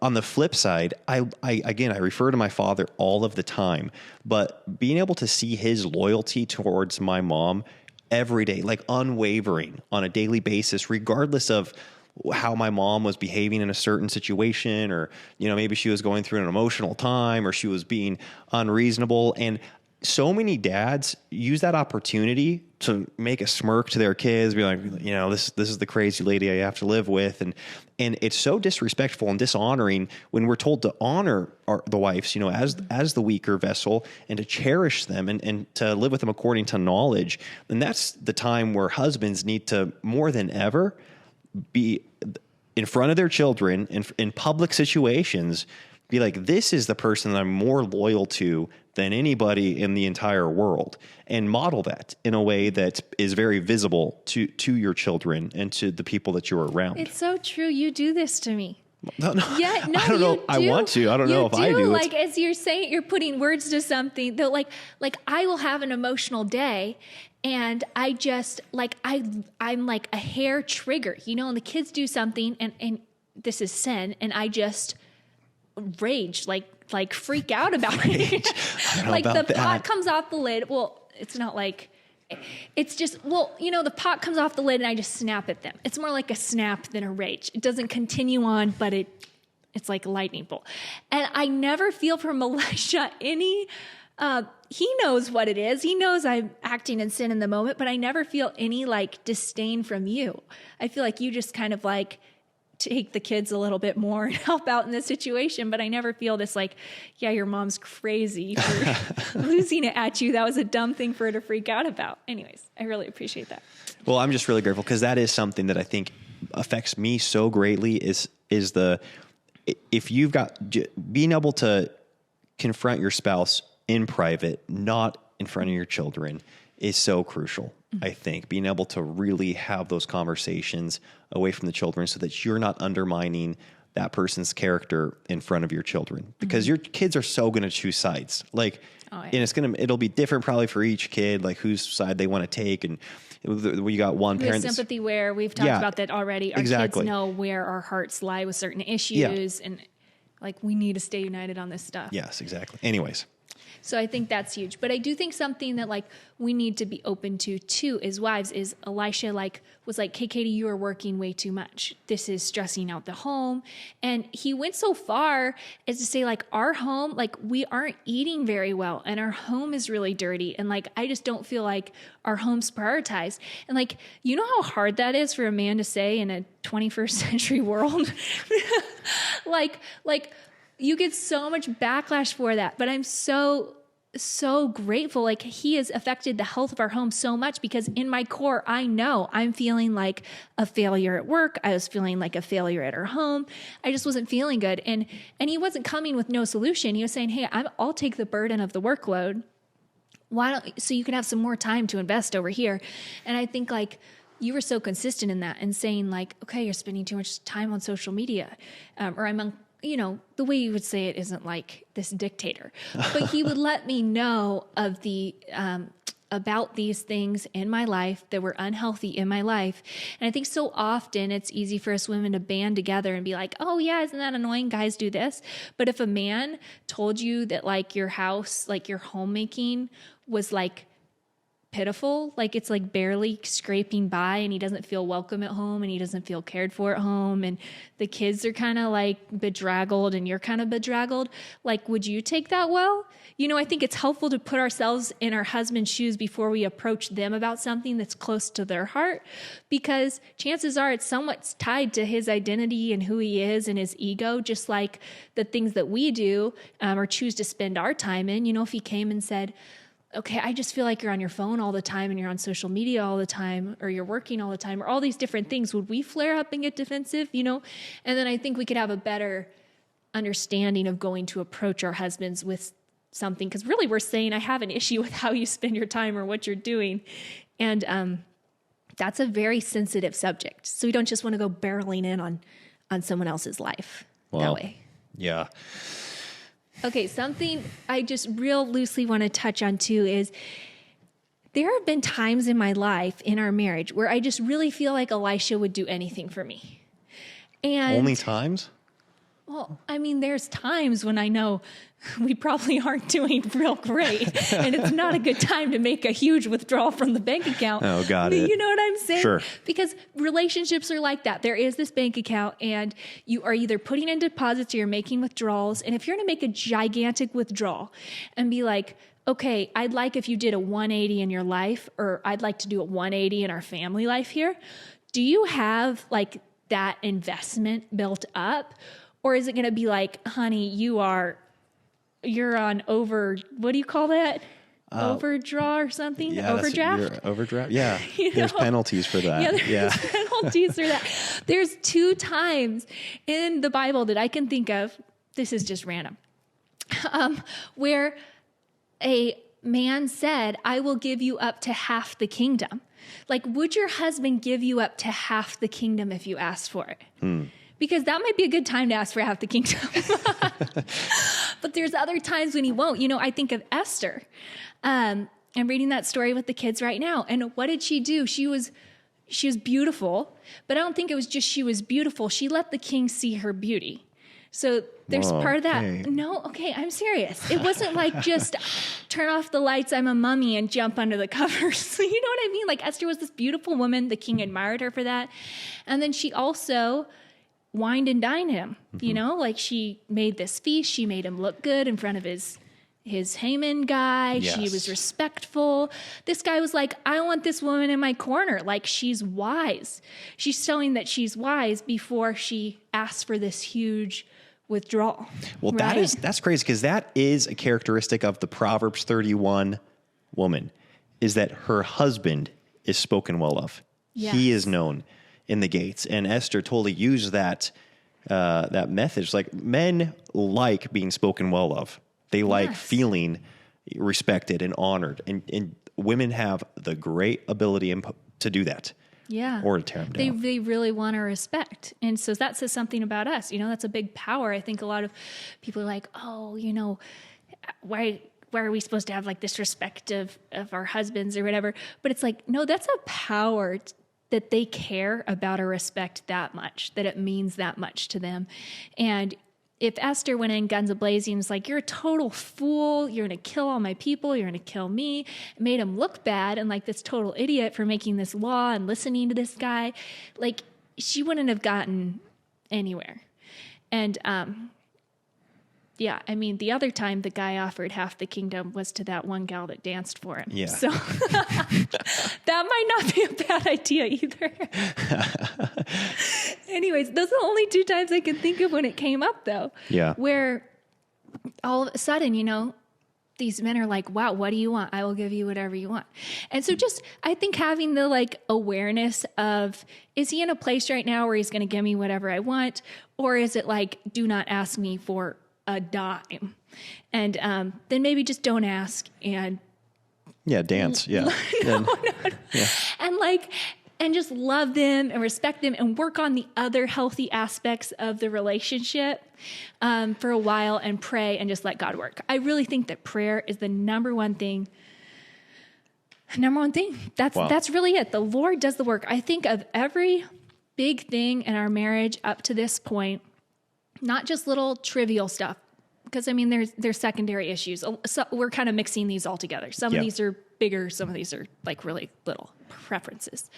on the flip side, I refer to my father all of the time, but being able to see his loyalty towards my mom every day, like unwavering on a daily basis, regardless of how my mom was behaving in a certain situation, or, maybe she was going through an emotional time or she was being unreasonable. And so many dads use that opportunity to make a smirk to their kids, be like, this is the crazy lady I have to live with. And it's so disrespectful and dishonoring when we're told to honor the wives, as the weaker vessel, and to cherish them and to live with them according to knowledge. And that's the time where husbands need to, more than ever, be in front of their children in public situations, be like, this is the person that I'm more loyal to than anybody in the entire world, and model that in a way that is very visible to your children and to the people that you're around. It's so true. You do this to me. No, yeah, no, I don't know. Do. I want to. I don't know if I do. Like, as you're saying, you're putting words to something that, like I will have an emotional day, and I just I'm like a hair trigger, and the kids do something, and this is sin, and I just rage, like freak out about it. Like the pot comes off the lid. Well, it's not like, it's just, the pot comes off the lid and I just snap at them. It's more like a snap than a rage. It doesn't continue on, but it's like a lightning bolt. And I never feel from Elisha any, he knows what it is. He knows I'm acting in sin in the moment, but I never feel any like disdain from you. I feel like you just kind of like take the kids a little bit more and help out in this situation. But I never feel this like, yeah, your mom's crazy for losing it at you. That was a dumb thing for her to freak out about. Anyways, I really appreciate that. Well, I'm just really grateful, because that is something that I think affects me so greatly is if you've got being able to confront your spouse in private, not in front of your children, is so crucial. I think being able to really have those conversations away from the children so that you're not undermining that person's character in front of your children, because your kids are so going to choose sides. Like, and it'll be different probably for each kid, like whose side they want to take. And we got one parent. Sympathy where we've talked about that already. Our kids know where our hearts lie with certain issues, and like we need to stay united on this stuff. Yes, exactly. Anyways. So I think that's huge. But I do think something that like we need to be open to too as wives is Elisha was like, hey, Katie, you are working way too much. This is stressing out the home. And he went so far as to say like our home, like we aren't eating very well and our home is really dirty. And like, I just don't feel like our home's prioritized. And like, you know how hard that is for a man to say in a 21st century world? like you get so much backlash for that. But I'm so grateful. Like, he has affected the health of our home so much, because in my core, I know I'm feeling like a failure at work. I was feeling like a failure at our home. I just wasn't feeling good. And he wasn't coming with no solution. He was saying, hey, I'll take the burden of the workload. So you can have some more time to invest over here. And I think, like, you were so consistent in that and saying, like, okay, you're spending too much time on social media, or I'm on, the way you would say it isn't like this dictator, but he would let me know of about these things in my life that were unhealthy in my life. And I think so often it's easy for us women to band together and be like, oh yeah, isn't that annoying? Guys do this. But if a man told you that, like, your house, like your homemaking was like pitiful, like it's like barely scraping by, and he doesn't feel welcome at home, and he doesn't feel cared for at home, and the kids are kind of like bedraggled and you're kind of bedraggled, like, would you take that well? I think it's helpful to put ourselves in our husband's shoes before we approach them about something that's close to their heart, because chances are it's somewhat tied to his identity and who he is and his ego, just like the things that we do or choose to spend our time in. If he came and said, okay, I just feel like you're on your phone all the time and you're on social media all the time, or you're working all the time, or all these different things, would we flare up and get defensive, And then I think we could have a better understanding of going to approach our husbands with something, because really we're saying, I have an issue with how you spend your time or what you're doing. And that's a very sensitive subject. So we don't just want to go barreling in on someone else's life that way. Yeah. Okay, something I just real loosely want to touch on too is there have been times in my life, in our marriage, where I just really feel like Elisha would do anything for me. And only times? Well, I mean, there's times when I know we probably aren't doing real great, and it's not a good time to make a huge withdrawal from the bank account. Oh, got it. You know what I'm saying? Sure. Because relationships are like that. There is this bank account, and you are either putting in deposits or you're making withdrawals. And if you're going to make a gigantic withdrawal and be like, okay, I'd like if you did a 180 in your life, or I'd like to do a 180 in our family life here. Do you have like that investment built up? Or is it going to be like, honey, you're on what do you call that? Overdraw or something? Yeah, overdraft? Overdraft. Yeah. There's penalties for that. Yeah, there's penalties for that. There's 2 times in the Bible that I can think of, this is just random, where a man said, I will give you up to half the kingdom. Like, would your husband give you up to half the kingdom if you asked for it? Because that might be a good time to ask for half the kingdom. But there's other times when he won't. I think of Esther. I'm reading that story with the kids right now. And what did she do? She was beautiful, but I don't think it was just she was beautiful. She let the king see her beauty. So there's part of that. Okay. No, okay, I'm serious. It wasn't like just turn off the lights, I'm a mummy, and jump under the covers. You know what I mean? Like, Esther was this beautiful woman. The king admired her for that. And then she also wined and dined him, like she made this feast. She made him look good in front of his Haman guy. Yes. She was respectful. This guy was like, I want this woman in my corner. Like, she's wise. She's showing that she's wise before she asks for this huge withdrawal. Well, right? that's crazy, because that is a characteristic of the Proverbs 31 woman, is that her husband is spoken well of. Yes. He is known in the gates. And Esther totally used that method. It's like, men like being spoken well of. They like feeling respected and honored. And women have the great ability to do that. Yeah. Or to tear them down. They really want our respect. And so that says something about us. That's a big power. I think a lot of people are like, oh, why are we supposed to have like this respect of our husbands or whatever? But it's like, no, that's a power that they care about or respect that much, that it means that much to them. And if Esther went in guns a-blazing and was like, you're a total fool, you're going to kill all my people, you're going to kill me, it made him look bad and like this total idiot for making this law and listening to this guy, like, she wouldn't have gotten anywhere. And the other time the guy offered half the kingdom was to that one gal that danced for him. Yeah. So that might not be a bad idea either. anyways, those are the only 2 times I can think of when it came up, though. Yeah. Where all of a sudden, these men are like, wow, what do you want? I will give you whatever you want. And so just, I think having the like awareness of, is he in a place right now where he's going to give me whatever I want? Or is it like, do not ask me for a dime? And then maybe just don't ask and dance. Yeah. no. Yeah. And just love them and respect them and work on the other healthy aspects of the relationship for a while and pray and just let God work. I really think that prayer is the number one thing. That's really it. The Lord does the work. I think of every big thing in our marriage up to this point, not just little trivial stuff, because there's secondary issues. So we're kind of mixing these all together. Some of these are bigger. Some of these are like really little preferences.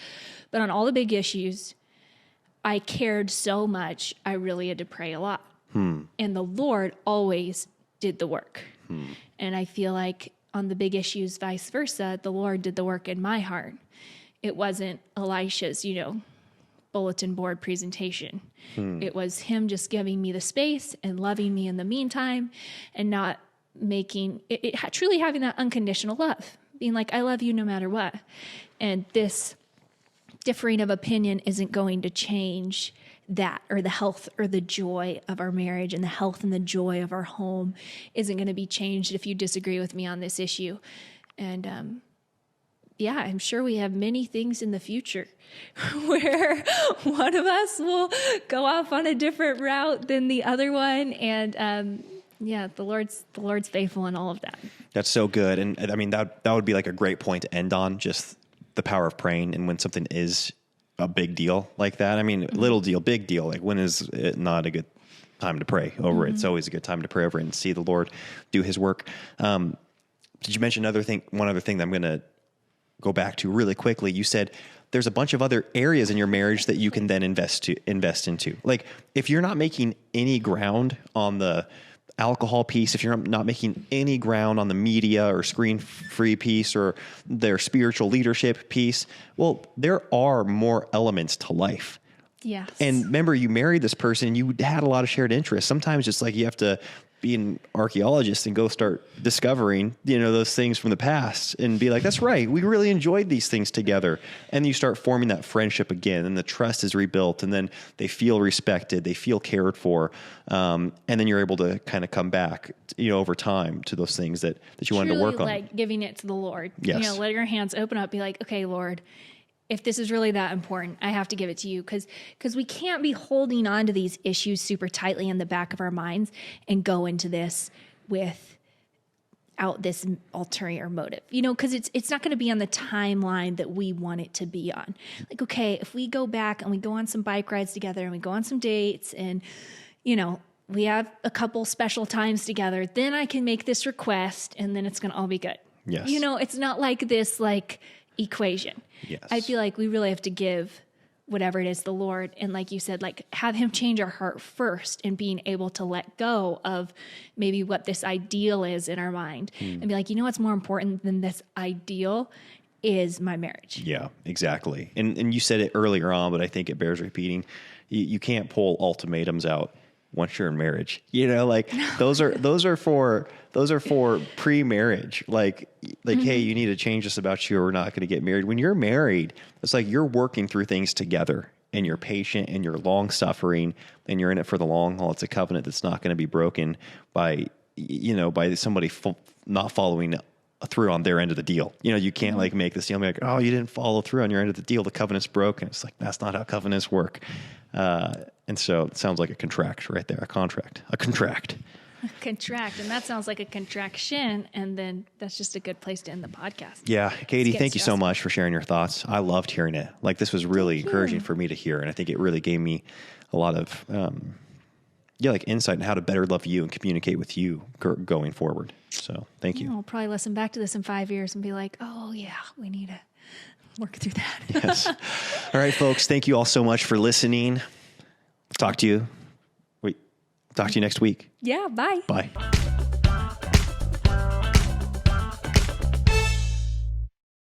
But on all the big issues, I cared so much, I really had to pray a lot. And the Lord always did the work. And I feel like on the big issues, vice versa, the Lord did the work in my heart. It wasn't Elisha's, bulletin board presentation. It was him just giving me the space and loving me in the meantime and not making it truly having that unconditional love, being like, I love you no matter what. And this differing of opinion isn't going to change that, or the health or the joy of our marriage and the health and the joy of our home isn't going to be changed if you disagree with me on this issue. And I'm sure we have many things in the future where one of us will go off on a different route than the other one. And the Lord's faithful in all of that. That's so good. And that would be like a great point to end on, just the power of praying. And when something is a big deal like that, little deal, big deal, like when is it not a good time to pray over it? It's always a good time to pray over it and see the Lord do his work. Did you mention one other thing that I'm going to go back to really quickly? You said there's a bunch of other areas in your marriage that you can then invest into. Like if you're not making any ground on the alcohol piece, if you're not making any ground on the media or screen-free piece or their spiritual leadership piece, well, there are more elements to life. Yes. And remember, you married this person, you had a lot of shared interests. Sometimes it's like you have to be an archaeologist and go start discovering, those things from the past and be like, that's right, we really enjoyed these things together. And you start forming that friendship again, and the trust is rebuilt, and then they feel respected, they feel cared for. And then you're able to kind of come back, over time to those things that you wanted to work on. Like giving it to the Lord, yes. Letting your hands open up, be like, okay, Lord, if this is really that important, I have to give it to you, because we can't be holding on to these issues super tightly in the back of our minds and go into this without this ulterior motive, because it's not going to be on the timeline that we want it to be on. Like, okay, if we go back and we go on some bike rides together and we go on some dates and, we have a couple special times together, then I can make this request and then it's going to all be good. Yes. It's not like this, equation. Yes. I feel like we really have to give whatever it is the Lord, and like you said, have him change our heart first, and being able to let go of maybe what this ideal is in our mind and be like, what's more important than this ideal is my marriage. Yeah, exactly. And you said it earlier on, but I think it bears repeating. You can't pull ultimatums out once you're in marriage, those are for pre-marriage. Hey, you need to change this about you or we're not going to get married. When you're married, it's like you're working through things together, and you're patient and you're long suffering and you're in it for the long haul. It's a covenant that's not going to be broken by somebody not following through on their end of the deal. You can't make this deal and be like, oh, you didn't follow through on your end of the deal. The covenant's broken. It's like, that's not how covenants work. And so it sounds like a contract right there, a contract. A contract, and that sounds like a contraction, and then that's just a good place to end the podcast. Yeah, Katie, thank you so much for sharing your thoughts. I loved hearing it. This was really encouraging for me to hear, and I think it really gave me a lot of insight on how to better love you and communicate with you going forward. So thank you. I'll probably listen back to this in 5 years and be like, oh yeah, we need to work through that. Yes. All right, folks. Thank you all so much for listening. Talk to you next week. Yeah. Bye. Bye.